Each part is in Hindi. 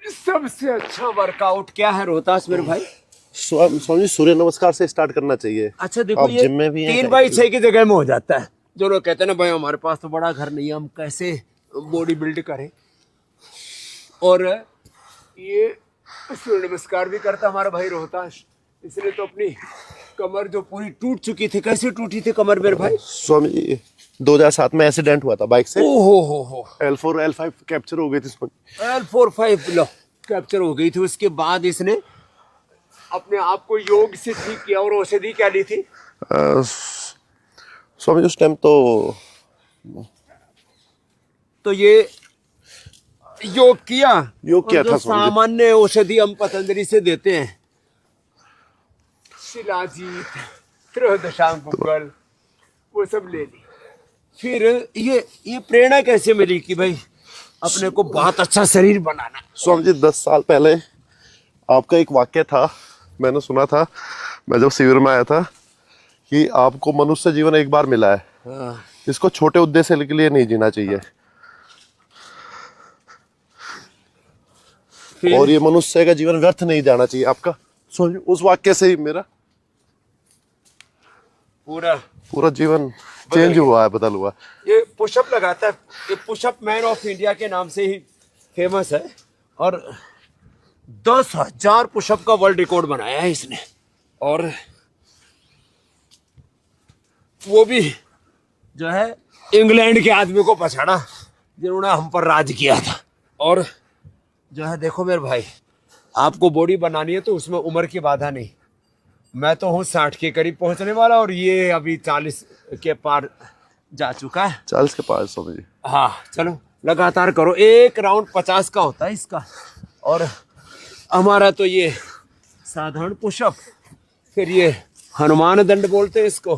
सबसे अच्छा वर्कआउट क्या है रोहतास मेरे भाई? स्वामी जी, सूर्य नमस्कार से स्टार्ट करना चाहिए। अच्छा देखो, आप ये जिम में भी हैं 3x6 की जगह में हो जाता है। जो लोग कहते हैं ना भाई हमारे पास तो बड़ा घर नहीं है, हम कैसे बॉडी बिल्ड करें। और ये सूर्य नमस्कार भी करता हमारा भाई रोहतास, इसलिए तो अपनी कमर जो पूरी टूट चुकी थी। कैसे टूटी थी कमर मेरे भाई? स्वामी जी, 2007 में एक्सीडेंट हुआ था बाइक से। ओहो हो L4 L5 कैप्चर हो गई थी स्वामी। L45 लो कैप्चर हो गई थी। उसके बाद इसने अपने आप को योग से ठीक किया। और औषधि क्या ली थी? स्वामी जी, उस टाइम तो ये योग किया। योग किया और जो था स्वामी जी। सामान्य औषधि हम पतंजलि से देते हैं, शिलाजीत, त्रयोदशांकुशल, वो सब ले ली। फिर ये प्रेरणा कैसे मिली कि भाई अपने को बहुत अच्छा शरीर बनाना? स्वामी जी, 10 साल पहले आपका एक वाक्य था, मैंने सुना था, मैं जब शिविर में आया था, कि आपको मनुष्य जीवन एक बार मिला है, हाँ। इसको छोटे उद्देश्य के लिए नहीं जीना चाहिए। फिर और ये मनुष्य का जीवन व्यर्थ नहीं जाना चाहिए आपका। स्वामी जी, उस वाक्य से ही मेरा पूरा जीवन चेंज हुआ है, बदल हुआ। ये पुशअप लगाता है। ये पुशअप मैन ऑफ इंडिया के नाम से ही फेमस है। और 10,000 पुशअप का वर्ल्ड रिकॉर्ड बनाया है इसने। और वो भी जो है इंग्लैंड के आदमी को पछाड़ा जिन्होंने हम पर राज किया था। और जो है देखो मेरे भाई, आपको बॉडी बनानी है तो उसमें उम्र की बाधा नहीं। मैं तो हूँ 60 के करीब पहुंचने वाला और ये अभी 40 के पार जा चुका है। 40 के पास स्वामी जी। हाँ चलो लगातार करो। एक राउंड 50 का होता है इसका। और हमारा तो ये साधारण पुशअप, फिर ये हनुमान दंड बोलते हैं इसको,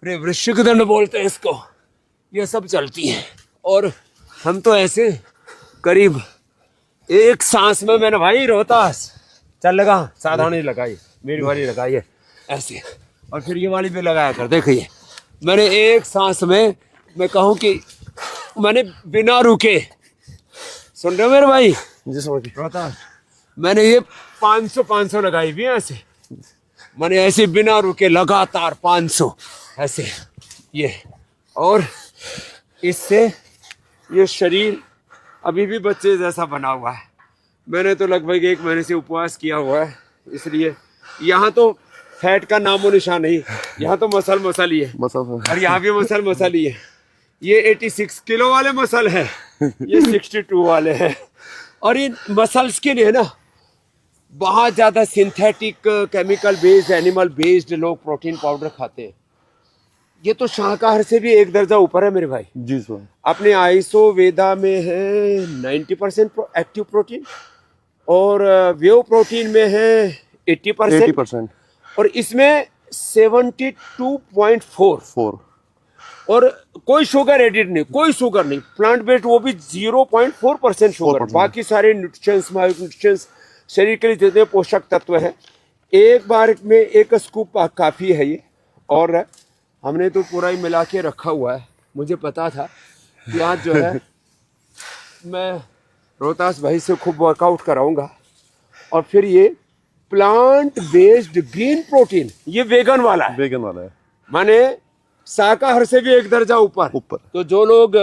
फिर वृश्चिक दंड बोलते हैं इसको, ये सब चलती है। और हम तो ऐसे करीब एक सांस में, मैंने भाई रोहतास चल लगा, साधारण ही लगाई, मेरी वाली लगाई है ऐसे। और फिर ये वाली भी लगाया कर। देखिए मैंने एक सांस में, मैं कहूँ कि मैंने बिना रुके, सुन रहे हो मेरे भाई जी स्वामी जी। रोहतास, मैंने ये 500 लगाई हुई है ऐसे। मैंने ऐसे बिना रुके लगातार 500 ऐसे ये। और इससे ये शरीर अभी भी बच्चे जैसा बना हुआ है। मैंने तो लगभग 1 महीने से उपवास किया हुआ है, इसलिए यहाँ तो फैट का नामो निशान नहीं। यहाँ तो मसल ही है। और यहाँ भी मसल ही है। ये 86 किलो वाले मसल है, ये 62 वाले हैं। और इन मसल्स के लिए ना बहुत ज्यादा synthetic, chemical based, animal based लोग प्रोटीन पाउडर खाते हैं। ये तो शाकाहार से भी एक दर्जा ऊपर है मेरे भाई। जी स्वामी। अपने आइसो वेदा में है 90% एक्टिव प्रोटीन, और वेव प्रोटीन में है 80%, और इसमें 72.4। और कोई शुगर एडिड नहीं, कोई शुगर नहीं, प्लांट बेस्ड, वो भी 0.4% शुगर। बाकी सारे न्यूट्रिशंस, माइक्रोन्यूट्रिशंस, शरीर के लिए जितने पोषक तत्व हैं, एक बार में एक स्कूप काफ़ी है ये। और हमने तो पूरा ही मिला के रखा हुआ है। मुझे पता था कि आज जो है मैं रोहतास भाई से खूब वर्कआउट कराऊंगा। और फिर ये प्लांट बेस्ड ग्रीन प्रोटीन, ये वेगन वाला है, माने शाकाहार से भी एक दर्जा ऊपर। तो जो लोग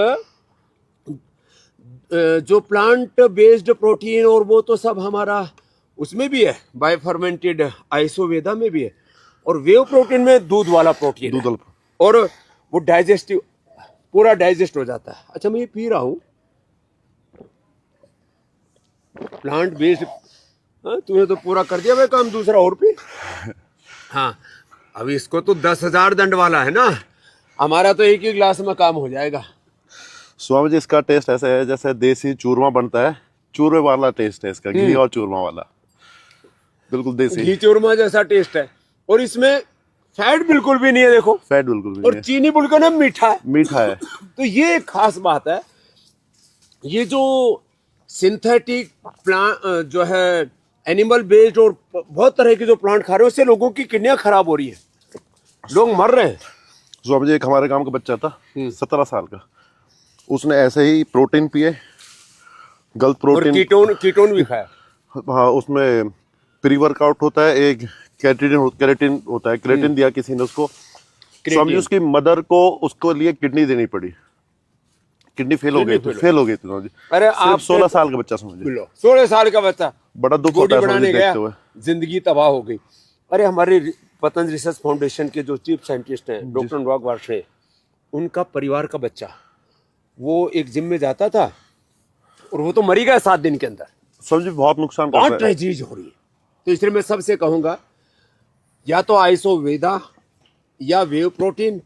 जो प्लांट बेस्ड प्रोटीन, और वो तो सब हमारा उसमें भी है, बाय फर्मेंटेड आइसोवेदा में भी है। और वेव प्रोटीन में दूध वाला प्रोटीन है। और वो डाइजेस्टिव, पूरा डाइजेस्ट हो जाता है। अच्छा मैं ये पी रहा हूँ प्लांट बेस्ड। तूने तो पूरा कर दिया भाई काम, दूसरा और पी। हाँ अभी इसको तो 10,000 दंड वाला है ना, हमारा तो एक ही गिलास में काम हो जाएगा। स्वामी जी, इसका टेस्ट ऐसा है जैसे देसी चूरमा बनता है, चूरमे वाला टेस्ट है इसका, घी और चूरमा वाला, बिल्कुल देसी घी चूरमा जैसा टेस्ट है। और इसमें फैट बिल्कुल भी नहीं है, देखो फैट बिल्कुल भी और नहीं है। चीनी बिल्कुल ना मीठा है। तो ये एक खास बात है। ये जो सिंथेटिक प्लांट जो है एनिमल बेस्ड, और बहुत तरह के जो प्लांट खा रहे हैं, उससे लोगों की किडनियां खराब हो रही है, लोग मर रहे हैं। स्वामी जी, एक हमारे गांव का बच्चा था 17 साल का, उसने ऐसे ही प्रोटीन पिए, गलत और प्रोटीन, कीटोन भी खाया। हाँ उसमें प्री वर्कआउट होता है, एक कैरेटिन होता है, क्रेटिन दिया किसी ने उसको। समझिए उसकी मदर को उसको लिए किडनी देनी पड़ी, किडनी फेल हो गई थी, समझिए। अरे आप 16 साल का बच्चा, समझिए 16 साल का बच्चा, बड़ा दुख बॉडी होता है बनाने गया, देखते हुए। जिंदगी तबाह हो गई। अरे हमारे पतंजलि रिसर्च फाउंडेशन के जो चीफ साइंटिस्ट हैं डॉक्टर अनुराग वार्ष्णेय, उनका परिवार का बच्चा, वो एक जिम में जाता था और वो तो मरी गया 7 दिन के अंदर। समझिए बहुत नुकसान बहुत करता है। ट्रेजेडी हो रही है। तो इसलिए मैं सबसे कहूंगा, या तो आइसो वेदा या वेव प्रोटीन,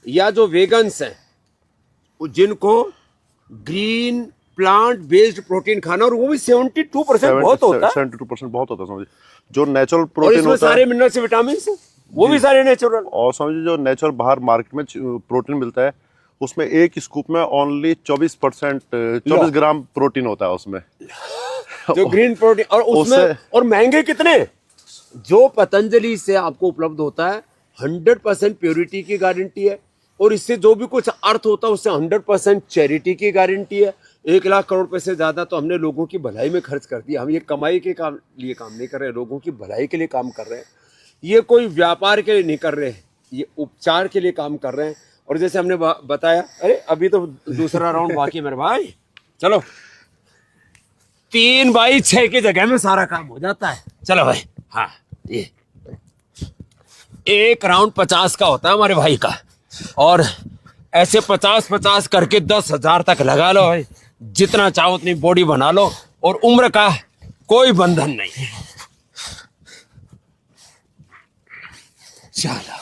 या जो वेगन्स हैं जिनको ग्रीन प्लांट बेस्ड प्रोटीन खाना, और वो भी 72% बहुत होता है। 72% बहुत होता है, समझिए। जो नेचुरल और प्रोटीन इसमें होता सारे है, मिनरल्स विटामिन वो भी सारे नेचुरल। और समझिए जो नेचुरल बाहर मार्केट में प्रोटीन मिलता है, उसमें एक स्कूप में ओनली 24 ग्राम प्रोटीन होता है उसमें। जो ग्रीन प्रोटीन, और उसमें और महंगे कितने। जो पतंजलि से आपको उपलब्ध होता है 100% प्योरिटी की गारंटी है, और इससे जो भी कुछ अर्थ होता है उससे 100% चैरिटी की गारंटी है। 1 लाख करोड़ रुपए से ज्यादा तो हमने लोगों की भलाई में खर्च कर दिया। हम ये कमाई के लिए काम नहीं कर रहे, लोगों की भलाई के लिए काम कर रहे हैं। ये कोई व्यापार के लिए नहीं कर रहे, ये उपचार के लिए काम कर रहे हैं। और जैसे हमने बताया, अरे अभी तो दूसरा राउंड बाकी है मेरे भाई, चलो 3x6 की जगह में सारा काम हो जाता है। चलो भाई, हाँ ये 1 राउंड 50 का होता है हमारे भाई का, और ऐसे 50-50 करके 10,000 तक लगा लो भाई, जितना चाहो उतनी बॉडी बना लो, और उम्र का कोई बंधन नहीं। चलो।